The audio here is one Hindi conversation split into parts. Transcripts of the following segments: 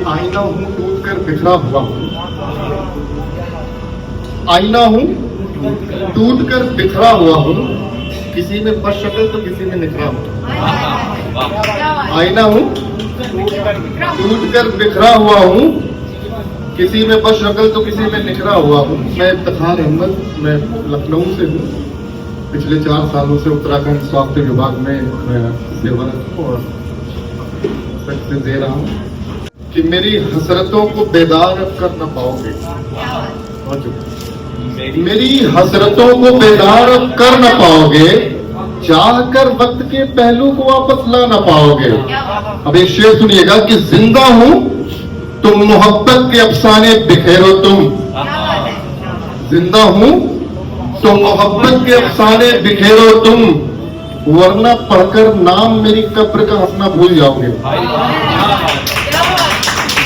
आईना हूँ टूट कर बिखरा हुआ हूँ, आईना हूँ टूट कर बिखरा हुआ हूँ, किसी में बस शक्ल तो किसी में निखरा हूँ। आईना हूँ टूट कर बिखरा हुआ हूँ, किसी में बस शक्ल तो किसी में निखरा हुआ हूँ। मैं इफ्तिखार अहमद, मैं लखनऊ से हूँ। पिछले 4 सालों से उत्तराखंड स्वास्थ्य विभाग में मैं सेवारत और सक्सेस दे रहा हूँ कि मेरी हसरतों को बेदार अब कर न पाओगे, मेरी हसरतों को बेदार अब कर न पाओगे, चाह कर वक्त के पहलू को वापस ला न पाओगे। अब एक शेर सुनिएगा कि जिंदा हूं तुम मोहब्बत के अफसाने बिखेरो, तुम जिंदा हूं तो मोहब्बत के अफसाने बिखेरो तुम, वरना पढ़कर नाम मेरी कब्र का हंसना भूल जाओगे।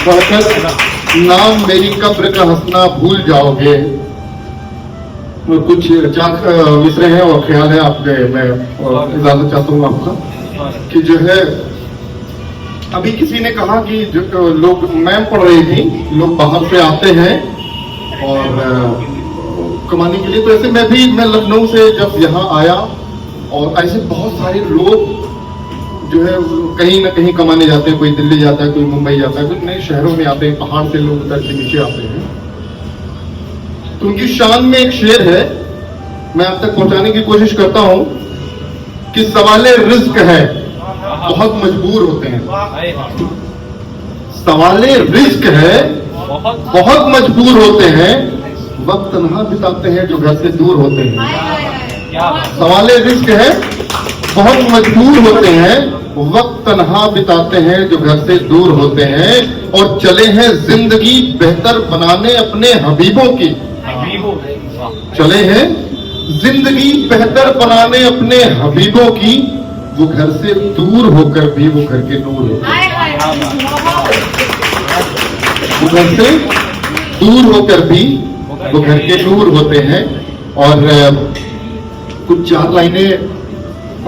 पढ़कर नाम मेरी कब्र का हंसना भूल जाओगे। कुछ 4 मिसरे हैं और ख्याल है आपके, मैं इजाजत चाहता हूँ आपका कि जो है अभी किसी ने कहा कि जो लोग, मैम पढ़ रही थी, लोग बाहर से आते हैं और कमाने के लिए। तो ऐसे मैं लखनऊ से जब यहाँ आया और ऐसे बहुत सारे लोग जो है कहीं ना कहीं कमाने जाते हैं, कोई दिल्ली जाता है, कोई मुंबई जाता है, कोई नए शहरों में आते हैं, पहाड़ से लोग उतर के नीचे आते हैं। तो उनकी शान में एक शेर है, मैं आप तक पहुंचाने की कोशिश करता हूं कि सवाले रिज्क है बहुत मजबूर होते हैं, सवाले रिज्क है बहुत मजबूर होते हैं, वक्त तन्हा बिताते हैं जो घर से दूर होते हैं। सवाले रिज्क है बहुत मजबूर होते हैं, वक्त तन्हा बिताते हैं जो घर से दूर होते हैं, और चले हैं जिंदगी बेहतर बनाने अपने हबीबों की, चले हैं जिंदगी बेहतर बनाने अपने हबीबों की, वो घर से दूर होकर भी वो घर के नूर होते हैं, वो घर से दूर होकर भी वो घर के नूर होते हैं। और कुछ 4 लाइनें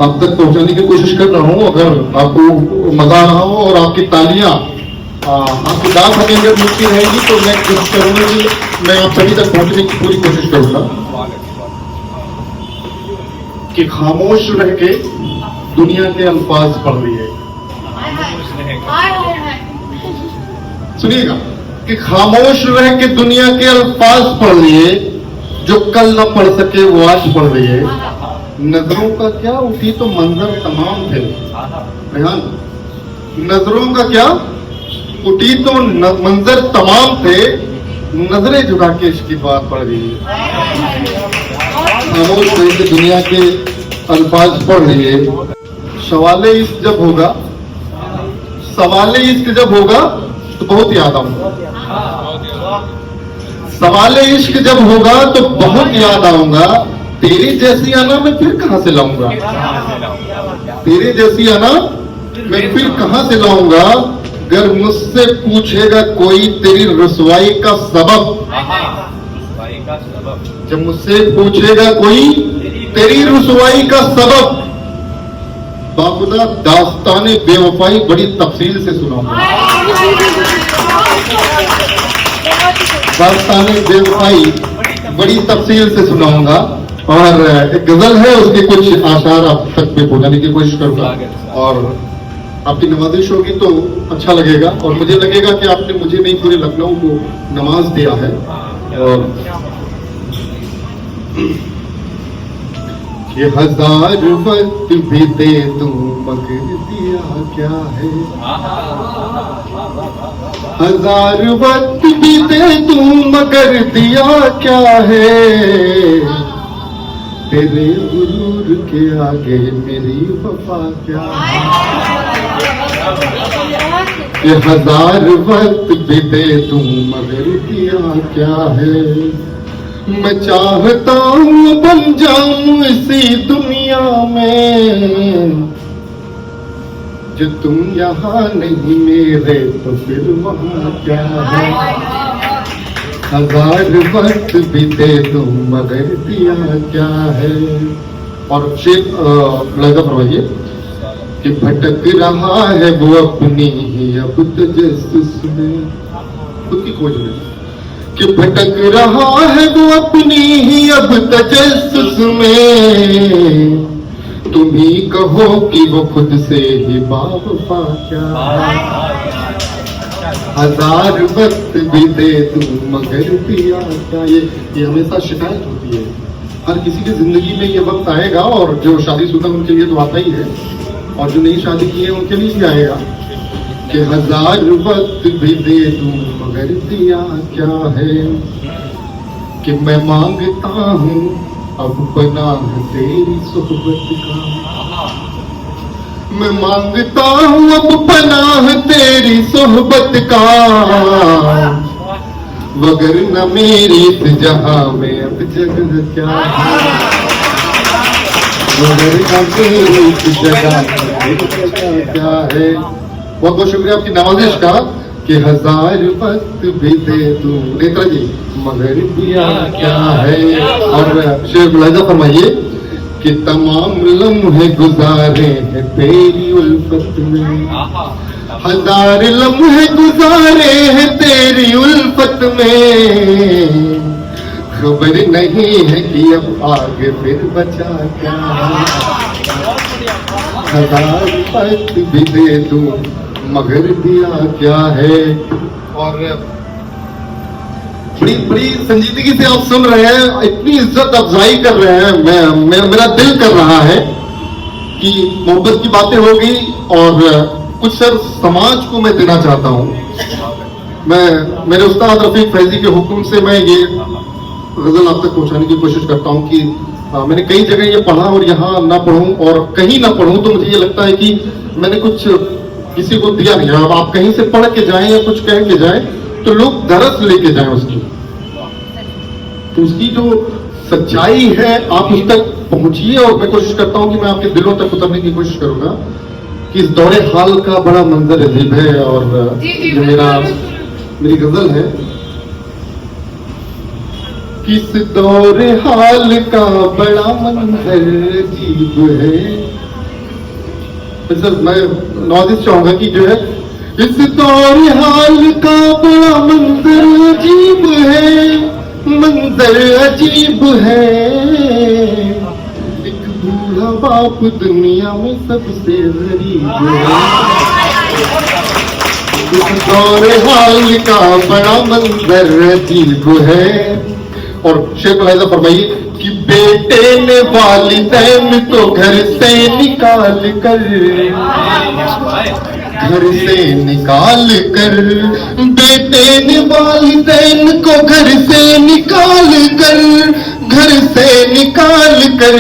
आप तक पहुंचाने की कोशिश कर रहा हूं, अगर आपको मजा आ रहा हो और आपकी तालियां आपकी दाद हमें अगर मिलती रहेगी तो मैं कोशिश करूंगा कि मैं आप सभी तक पहुंचने की पूरी कोशिश करूंगा। कि खामोश रह के दुनिया के अल्फाज पढ़ लिए, सुनिएगा कि खामोश रह के दुनिया के अल्फाज पढ़ लिए, जो कल न पढ़ सके वो आज पढ़ लिए। नजरों का क्या उठी तो मंजर तमाम थे, नजरों का क्या उठी तो मंजर तमाम थे, नजरें झुका के इसकी बात पढ़ रही है। खामोश रह के दुनिया के अल्फाज पढ़ लिए। सवाले इश्क जब होगा, सवाले इश्क जब होगा तो बहुत याद आऊंगा, सवाले इश्क जब होगा तो बहुत याद आऊंगा, तेरी जैसी आना मैं फिर कहां से लाऊंगा, तेरी जैसी आना मैं फिर कहां से लाऊंगा, अगर मुझसे पूछेगा कोई तेरी रुसवाई का सबब, जब मुझसे पूछेगा कोई तेरी रुसवाई का सबब, बाखुदा दास्ताने बेवफाई बड़ी तफसील से सुनाऊंगा, दास्ताने बेवफाई बड़ी तफसील से सुनाऊंगा। और एक गजल है, उसके कुछ आशार आप तक में पहुंचाने की कोशिश करूंगा और आपकी नवाजिश होगी तो अच्छा लगेगा, और मुझे लगेगा कि आपने मुझे नहीं पूरे लखनऊ को नमाज दिया है। और ये 1000 वक्त भी दे दूं मगर दिया क्या है, 1000 वक्त भी दे दूं मगर दिया क्या है, तेरे गुरूर के आगे मेरी वफा क्या है। ये 1000 वक्त भी दे दूं मगर दिया क्या है, मैं चाहता हूँ बन जाऊं इसी दुनिया में, जो तुम यहाँ नहीं मेरे तो फिर वहाँ क्या है, 1000 वक्त भी दे दूं मगर दिया क्या है। और शेर लड़का फरमाइए कि भटक रहा है वो अपनी ही अब तजस्सुस में, खुद की खोज में, कि भटक रहा है वो अपनी ही अब तजस्सुस में। तुम ही कहो कि वो खुद से ही बावफा क्या है, हजार वक्त भी दे दूं मगर पिया क्या। ये हमेशा शिकायत होती है, हर किसी की जिंदगी में ये वक्त आएगा, और जो शादीशुदा उनके लिए तो आता ही है, और जो नई शादी की है उनके लिए भी आएगा कि हजार वक्त भी दे दूं मगर दिया क्या है। कि मैं मांगता हूँ अब पनाह तेरी सोहबत का, मैं मांगता हूँ अब पनाह तेरी सोहबत का। वगर न मेरी इस जहां में अब जगह क्या है, वगर न मेरी इस जगह में क्या है। बहुत बहुत शुक्रिया आपकी नवाजिश का कि हजार वक्त भी दे दूं नेत्रा जी मगर दिया क्या है। और शेर मुलाहिजा फरमाइए कि तमाम लम्हे गुजारे हैं तेरी उल्फत में, हजार लम्हे गुजारे हैं तेरी उल्फत में। खबर नहीं है कि अब आगे फिर बचा क्या है, हजार वक्त भी दे दूं मगर दिया क्या है। और बड़ी बड़ी संजीदगी से आप सुन रहे हैं, इतनी इज्जत अफजाई कर रहे हैं। मेरा दिल कर रहा है कि मोहब्बत की बातें हो गई, और कुछ सर समाज को मैं देना चाहता हूं। मैं मेरे उस्ताद रफीक फैजी के हुक्म से मैं ये गजल आप तक पहुंचाने की कोशिश करता हूं कि मैंने कई जगह ये पढ़ा और यहाँ ना पढ़ूं और कहीं ना पढ़ूं तो मुझे ये लगता है कि मैंने कुछ किसी को दिया नहीं। अब आप कहीं से पढ़ के जाएं या कुछ कह के जाएं तो लोग दरस लेके जाएं उसकी, तो उसकी जो सच्चाई है आप उस तक पहुंचिए। और मैं कोशिश करता हूं कि मैं आपके दिलों तक उतरने की कोशिश करूंगा कि इस दौरे हाल का बड़ा मंजर अजीब है। और ये मेरी गजल है। किस दौरे हाल का बड़ा मंजर अजीब है। सर मैं नवाजिश चाहूंगा कि जो है इस दौरे हाल का बड़ा मंजर अजीब है, मंजर अजीब है। एक बूढ़ा बाप दुनिया में सबसे गरीब है। इस दौरे हाल का बड़ा मंजर अजीब है। और शेख मुलाहिजा फरमाइए कि बेटे ने वालिदैन को घर से निकाल कर, घर से निकाल कर, बेटे ने वालिदैन को घर से निकाल कर, घर से निकाल कर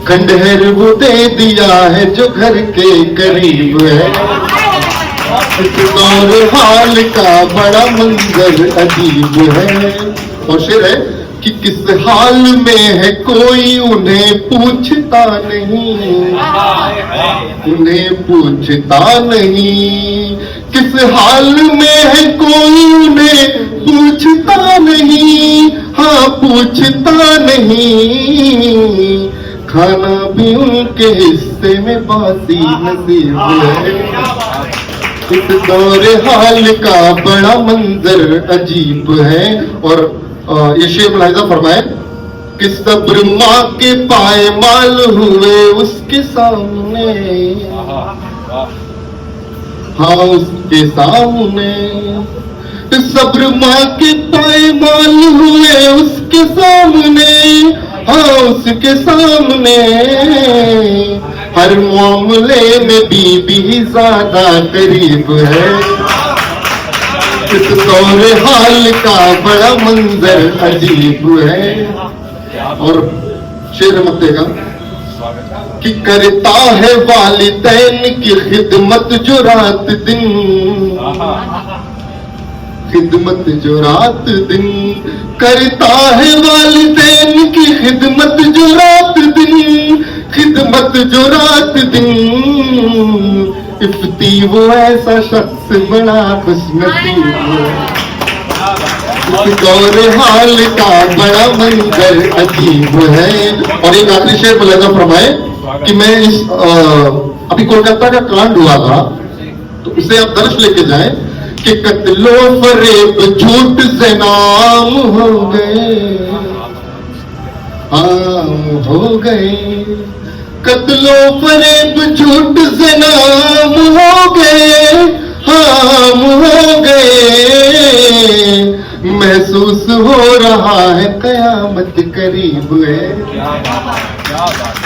खंडहर वो दे दिया है जो घर के करीब है। इस दौर हाल का बड़ा मंजर अजीब है। और शेर है कि किस हाल में है कोई उन्हें पूछता नहीं, उन्हें पूछता नहीं। किस हाल में है कोई उन्हें पूछता नहीं, हाँ पूछता नहीं। खाना भी उनके हिस्से में बासी नसीब है। इस दौरे हाल का बड़ा मंजर अजीब है। और ये शेर मुलाहिजा फरमाए कि सब्र माँ के पायमाल हुए उसके सामने, हाँ उसके सामने। सब्र माँ के पायमाल हुए उसके सामने, हाँ उसके सामने। हर मामले में बीबी ज्यादा करीब है। इस दौरे हाल का बड़ा मंजर अजीब है। और शेर मत देगा कि करता है वालिदैन की खिदमत जो रात दिन, खिदमत जो रात दिन। करता है वालिदैन की खिदमत जो रात दिन, खिदमत जो रात दिन। इफ्ती वो ऐसा शख्स बड़ा खुशनसीब है। इस दौरे हाल का बड़ा मंजर अजीब है। और एक आखिरी शेर मुलाहिजा फरमाए कि मैं इस अभी कोलकाता का कांड हुआ था, तो उसे आप दर्श लेके जाएं कि कत्लो फरेब झूठ से नाम हो गए, आम हो गए, कत्लो फरेब झूठ से नाम हो गए, हम हो गए, महसूस हो रहा है कयामत करीब है,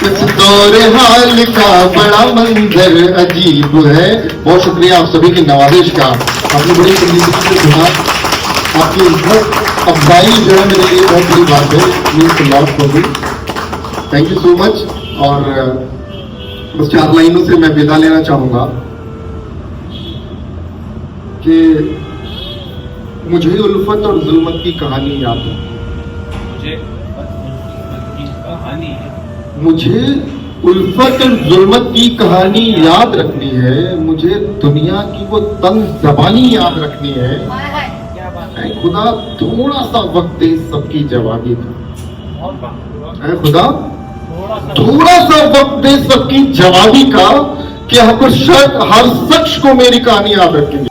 इस दौर हाल का बड़ा मंजर अजीब है। बहुत शुक्रिया आप सभी की नवाजिश का, आपने बड़ी संजीदगी से सुना, आपकी इज्जत अफजाई जो है मेरे लिए बहुत बड़ी बात है, means lot for me, thank you so much. और बस 4 लाइनों से मैं विदा लेना चाहूंगा कि मुझे उल्फत और जुल्मत की कहानी याद है, मुझे उल्फत और जुल्मत की कहानी याद रखनी है, मुझे दुनिया की वो तंग ज़बानी याद रखनी है। ऐ खुदा थोड़ा सा वक्त दे सबकी जवाबी का, ऐ खुदा थोड़ा सा वक्त दे सबकी जवाबी का, कि हर शख्स को मेरी कहानी याद रखेंगे।